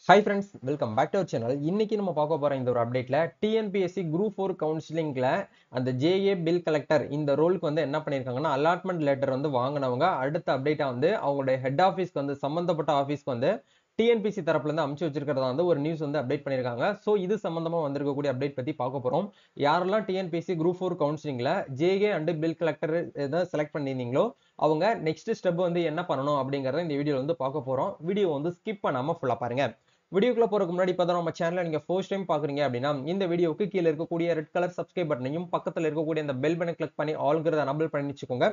Hi friends, welcome back to our channel. இன்னைக்கு நம்ம பார்க்க போற இந்த ஒரு அப்டேட்ல டிஎன்பிஎஸ்சி குரூப் 4 கவுன்சிலிங்ல அந்த ஜேஏ பில் கலெக்டர் இந்த ரோலுக்கு வந்து என்ன பண்ணியிருக்காங்கன்னா, அலாட்மெண்ட் லெட்டர் வந்து வாங்கினவங்க அடுத்த அப்டேட்டா வந்து அவங்களுடைய ஹெட் ஆஃபீஸ்க்கு வந்து சம்பந்தப்பட்ட ஆஃபீஸ்க்கு வந்து டிஎன்பிஎஸ்சி தரப்புல இருந்து அனுப்பிச்சு வச்சிருக்கிறதா வந்து ஒரு நியூஸ் வந்து அப்டேட் பண்ணியிருக்காங்க. ஸோ இது சம்பந்தமா வந்திருக்கக்கூடிய அப்டேட் பத்தி பார்க்க போறோம். யாரெல்லாம் டிஎன்பிஎஸ்சி குரூப் 4 கவுன்சிலிங்ல ஜேஏ அண்ட் பில் கலெக்டர் எதை செலக்ட் பண்ணியிருந்தீங்களோ அவங்க நெக்ஸ்ட் ஸ்டெப் வந்து என்ன பண்ணணும் அப்படிங்கறத இந்த வீடியோல வந்து பார்க்க போறோம். வீடியோ வந்து ஸ்கிப் பண்ணாம ஃபுல்லா பாருங்க. வீடியோக்குள்ள போறதுக்கு முன்னாடி இப்பதான் நம்ம சேனலை நீங்க ஃபர்ஸ்ட் டைம் பாக்குறீங்க அப்படின்னா இந்த வீடியோக்கு கீழே இருக்கக்கூடிய ரெட் கலர் சப்ஸ்கிரைப் பட்டனையும் பக்கத்துல இருக்கக்கூடிய இந்த பெல் பட்டனை கிளிக் பண்ணி ஆல்ங்கிறத எனபிள் பண்ணி வச்சுக்கோங்க.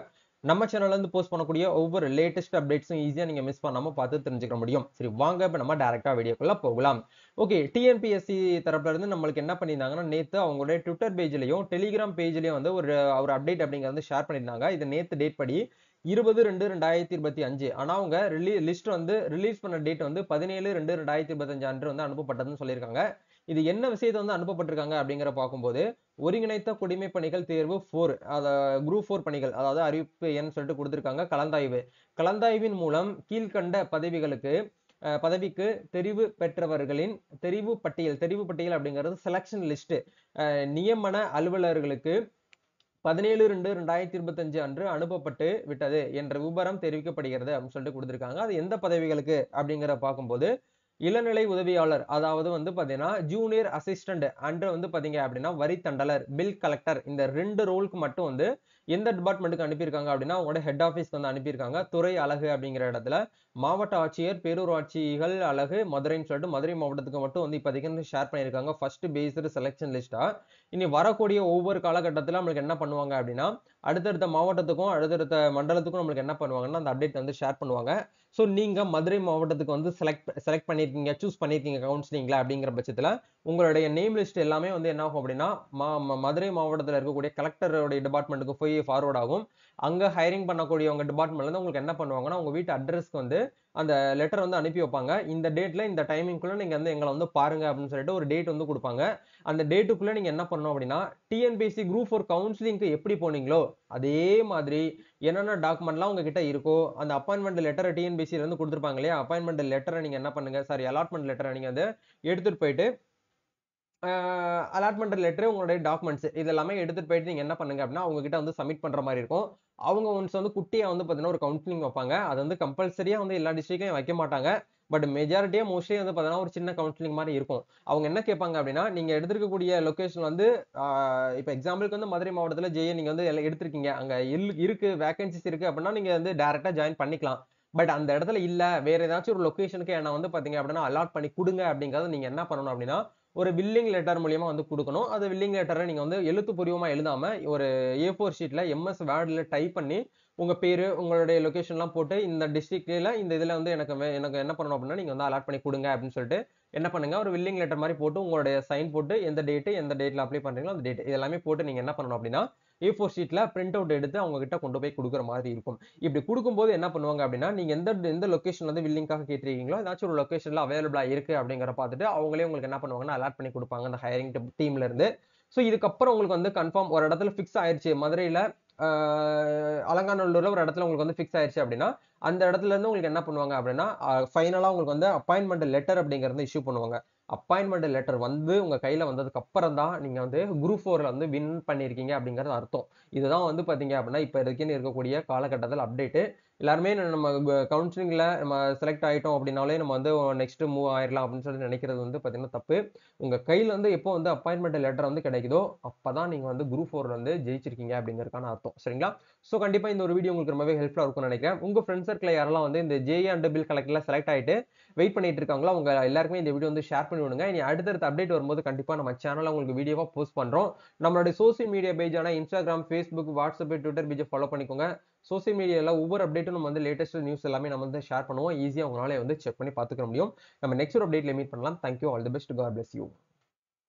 நம்ம சேனல்ல இருந்து போஸ்ட் பண்ணக்கூடிய ஒவ்வொரு லேட்டஸ்ட் அப்டேட்ஸும் ஈஸியா நீங்க மிஸ் பண்ணாம பார்த்து தெரிஞ்சுக்க முடியும். சரி, வாங்க இப்ப நம்ம டைரக்டா வீடியோக்குள்ள போகலாம். ஓகே, டிஎன்பிஎஸ்சி தரப்புல இருந்து நம்மளுக்கு என்ன பண்ணியிருந்தாங்கன்னா, நேத்து அவங்களுடைய ட்விட்டர் பேஜ்லயும் டெலிகிராம் பேஜ்லயும் வந்து ஒரு அப்டேட் அப்படிங்கறது ஷேர் பண்ணியிருந்தாங்க. இது நேத்து டேட் படி 20/2/2025. ஆனா அவங்க லிஸ்ட் வந்து ரிலீஸ் பண்ண டேட் வந்து 17/2/2025 அன்று வந்து அனுப்பப்பட்டதுன்னு சொல்லியிருக்காங்க. இது என்ன விஷயத்தை வந்து அனுப்பப்பட்டிருக்காங்க அப்படிங்கிற பார்க்கும்போது, ஒருங்கிணைத்த குடிமை பணிகள் தேர்வு 4 குரூப் 4 பணிகள், அதாவது அறிவிப்பு எண் சொல்லிட்டு கொடுத்திருக்காங்க. கலந்தாய்வின் மூலம் கீழ்கண்ட பதவிக்கு தெரிவு பெற்றவர்களின் தெரிவு பட்டியல் அப்படிங்கிறது செலக்ஷன் லிஸ்ட் நியமன அலுவலர்களுக்கு 17/2/2025 அன்று அனுப்பப்பட்டு விட்டது என்ற விபரம் தெரிவிக்கப்படுகிறது அப்படின்னு சொல்லிட்டு கொடுத்திருக்காங்க. அது எந்த பதவிகளுக்கு அப்படிங்கிற பார்க்கும்போது, இளநிலை உதவியாளர், அதாவது வந்து பாத்தீங்கன்னா ஜூனியர் அசிஸ்டன்ட் அன்று வந்து பாத்தீங்க அப்படின்னா வரி தண்டலர், பில் கலெக்டர், இந்த 2 ரோலுக்கு மட்டும் வந்து எந்த டிபார்ட்மெண்ட்டுக்கு அனுப்பியிருக்காங்க அப்படின்னா அவங்களோட ஹெட் ஆஃபீஸ்க்கு வந்து அனுப்பியிருக்காங்க. துறை அலகு அப்படிங்கிற இடத்துல மாவட்ட ஆட்சியர், பேரூராட்சிகள் அலகு மதுரைன்னு சொல்லிட்டு மதுரை மாவட்டத்துக்கு மட்டும் வந்து இப்போதைக்கு ஷேர் பண்ணியிருக்காங்க. ஃபர்ஸ்ட் பேஸ்டு செலக்ஷன் லிஸ்டா. இனி வரக்கூடிய ஒவ்வொரு காலகட்டத்தில் நம்மளுக்கு என்ன பண்ணுவாங்க அப்படின்னா, அடுத்தடுத்த மாவட்டத்துக்கும் அடுத்தடுத்த மண்டலத்துக்கும் நம்மளுக்கு என்ன பண்ணுவாங்கன்னா அந்த அப்டேட் வந்து ஷேர் பண்ணுவாங்க. ஸோ நீங்க மதுரை மாவட்டத்துக்கு வந்து செலக்ட் பண்ணிருக்கீங்க, சூஸ் பண்ணிருக்கீங்க கவுன்சிலிங்ல அப்படிங்கிற பட்சத்துல உங்களுடைய நேம் லிஸ்ட் எல்லாமே வந்து என்ன ஆகும் அப்படின்னா மதுரை மாவட்டத்தில் இருக்கக்கூடிய கலெக்டருடைய டிபார்ட்மெண்ட்டுக்கு போய் ஃபார்வர்ட் ஆகும். அங்க ஹைரிங் பண்ணக்கூடியவங்க டிபார்ட்மெண்ட்ல இருந்து உங்களுக்கு என்ன பண்ணுவாங்கன்னா உங்க வீட்டு அட்ரஸ்க்கு வந்து அந்த லெட்டர் வந்து அனுப்பி வைப்பாங்க. இந்த டேட்ல இந்த டைமிங்குள்ள நீங்க வந்து எங்களை வந்து பாருங்க அப்படின்னு சொல்லிட்டு ஒரு டேட் வந்து கொடுப்பாங்க. அந்த டேட்டுக்குள்ள நீங்க என்ன பண்ணணும் அப்படின்னா, டிஎன்பிஎஸ்சி குரூப் 4 கவுன்சிலிங்க்கு எப்படி போனீங்களோ அதே மாதிரி என்னென்ன டாக்குமெண்ட்லாம் உங்ககிட்ட இருக்கோ அந்த அப்பாயின்மெண்ட் லெட்டரை டிஎன்பிஎஸ்சில இருந்து கொடுத்துருப்பாங்க இல்லையா, அப்பாயின்மெண்ட் லெட்டரை நீங்க என்ன பண்ணுங்க, சாரி அலாட்மெண்ட் லெட்டரை நீங்க வந்து எடுத்துட்டு போயிட்டு அலாட்மெண்ட் லெட்டர், உங்களுடைய டாக்குமெண்ட்ஸ் இது எல்லாமே எடுத்துட்டு போயிட்டு நீங்க என்ன பண்ணுங்க அப்படின்னா அவங்க கிட்ட வந்து சப்மிட் பண்ற மாதிரி இருக்கும். அவங்க ஒன்ஸ் வந்து குட்டியா வந்து பாத்தீங்கன்னா ஒரு கவுன்சிலிங் வைப்பாங்க. அது வந்து கம்பல்சரியா வந்து எல்லா டிஸ்ட்ரிக்ட்லயும் வைக்க மாட்டாங்க. பட் மெஜாரிட்டியா மோஸ்ட்லி வந்து பாத்தீங்கன்னா ஒரு சின்ன கவுன்சிலிங் மாதிரி இருக்கும். அவங்க என்ன கேட்பாங்க அப்படின்னா, நீங்க எடுத்திருக்கக்கூடிய லொகேஷன் வந்து இப்ப எக்ஸாம்பிளுக்கு வந்து மதுரை மாவட்டத்துல ஜேஏ நீங்க வந்து எடுத்திருக்கீங்க, அங்க இருக்கு வேகன்சிஸ் இருக்கு அப்படின்னா நீங்க வந்து டைரக்டா ஜாயின் பண்ணிக்கலாம். பட் அந்த இடத்துல இல்ல, வேற ஏதாச்சும் ஒரு லொகேஷனுக்கு என்ன வந்து பாத்தீங்க அப்படின்னா அலாட் பண்ணி கொடுங்க அப்படிங்கறத நீங்க என்ன பண்ணணும் அப்படின்னா ஒரு வில்லிங் லெட்டர் மூலியமா வந்து கொடுக்கணும். அது வில்லிங் லெட்டரை நீங்க வந்து எழுத்துப்பூர்வமா எழுதாம ஒரு A4 ஷீட்ல எம்எஸ் வேர்ட்ல டைப் பண்ணி உங்க பேரு, உங்களுடைய லொகேஷன் எல்லாம் போட்டு இந்த டிஸ்ட்ரிக்ட்ல இந்த இதுல வந்து எனக்கு என்ன பண்ணணும் அப்படின்னா நீங்க வந்து அலாட் பண்ணி கொடுங்க அப்படின்னு சொல்லிட்டு என்ன பண்ணுங்க, ஒரு வில்லிங் லெட்டர் மாதிரி போட்டு உங்களுடைய சைன் போட்டு எந்த டேட்ல அப்ளை பண்றீங்களோ அந்த டேட் இதெல்லாமே போட்டு நீங்க என்ன பண்ணணும் அப்படின்னா A4 ஷீட்ல பிரிண்ட் அவுட் எடுத்து அவங்க கிட்ட கொண்டு போய் கொடுக்குற மாதிரி இருக்கும். இப்படி கொடுக்கும்போது என்ன பண்ணுவாங்க அப்படின்னா, நீங்க எந்த லொகேஷன்ல வந்து வில்லிங்காக கேட்டிருக்கீங்களோ ஏதாச்சும் ஒரு லொகேஷன்ல அவைலபிளா இருக்கு அப்படிங்கிற பார்த்துட்டு அவங்களே உங்களுக்கு என்ன பண்ணுவாங்கன்னா அலாட் பண்ணி கொடுப்பாங்க அந்த ஹையரிங் டீம்ல இருந்து. ஸோ இதுக்கப்புறம் உங்களுக்கு வந்து கன்ஃபார்ம் ஒரு இடத்துல ஃபிக்ஸ் ஆயிருச்சு, மதுரையில அலங்காநல்லூர்ல ஒரு இடத்துல உங்களுக்கு வந்து ஃபிக்ஸ் ஆயிருச்சு அப்படின்னா அந்த இடத்துல இருந்து உங்களுக்கு என்ன பண்ணுவாங்க அப்படின்னா ஃபைனலா உங்களுக்கு வந்து அப்பாயின்மெண்ட் லெட்டர் அப்படிங்கறத இஷ்யூ பண்ணுவாங்க. அப்பாயின்மெண்ட் லெட்டர் வந்து உங்க கையில வந்ததுக்கு அப்புறம் தான் நீங்க வந்து குரூப் 4ல வந்து வின் பண்ணிருக்கீங்க அப்படிங்கறது அர்த்தம். இதுதான் வந்து பாத்தீங்க அப்படின்னா இப்ப இருக்கக்கூடிய காலகட்டத்தில் அப்டேட். எல்லாருமே நம்ம கவுன்சிலிங்ல நம்ம செலக்ட் ஆயிட்டோம் அப்படின்னாலே நம்ம வந்து நெக்ஸ்ட் மூவ் ஆயிரலாம் அப்படின்னு சொல்லி நினைக்கிறது வந்து பாத்தீங்கன்னா தப்பு. உங்க கையில வந்து எப்போ வந்து அப்பாயின்மெண்ட் லெட்டர் வந்து கிடைக்குதோ அப்பதான் நீங்க வந்து குரூப் 4ல வந்து ஜெயிச்சிருக்கீங்க அப்படிங்கறதுக்கான அர்த்தம். சரிங்களா? சோ கண்டிப்பா இந்த ஒரு வீடியோ உங்களுக்கு ரொம்பவே ஹெல்ப்ஃபுல்லா இருக்கும்னு நினைக்கிறேன். உங்க ஃப்ரெண்ட்ஸ் சர்க்கிள்ல யாரெல்லாம் வந்து இந்த ஜேஏ அண்ட் பில் கலெக்டர்ல செலக்ட் ஆயிட்டு வெயிட் பண்ணிட்டு இருக்காங்களோ அவங்க எல்லாருக்குமே இந்த வீடியோ வந்து ஷேர் பண்ணி விடுங்க. இனி அடுத்தடுத்த அப்டேட் வரும்போது கண்டிப்பா நம்ம சேனல்ல உங்களுக்கு வீடியோவா போஸ்ட் பண்றோம். நம்மளுடைய சோசியல் மீடியா பேஜான இன்ஸ்டாகிராம், ஃபேஸ்புக், வாட்ஸ்அப், ட்விட்டர் பேஜை ஃபாலோ பண்ணிக்கோங்க. சோசியல் மீடியால ஒவ்வொரு அப்டேட்டும் நம்ம வந்து லேட்டஸ்ட் நியூஸ் எல்லாமே நம்ம வந்து ஷேர் பண்ணுவோம். ஈஸியா உங்களால வந்து செக் பண்ணி பார்த்துக்க முடியும். நம்ம நெக்ஸ்ட் ஒரு அப்டேட்ல மீட் பண்ணலாம். Thank you, all the best, god bless you.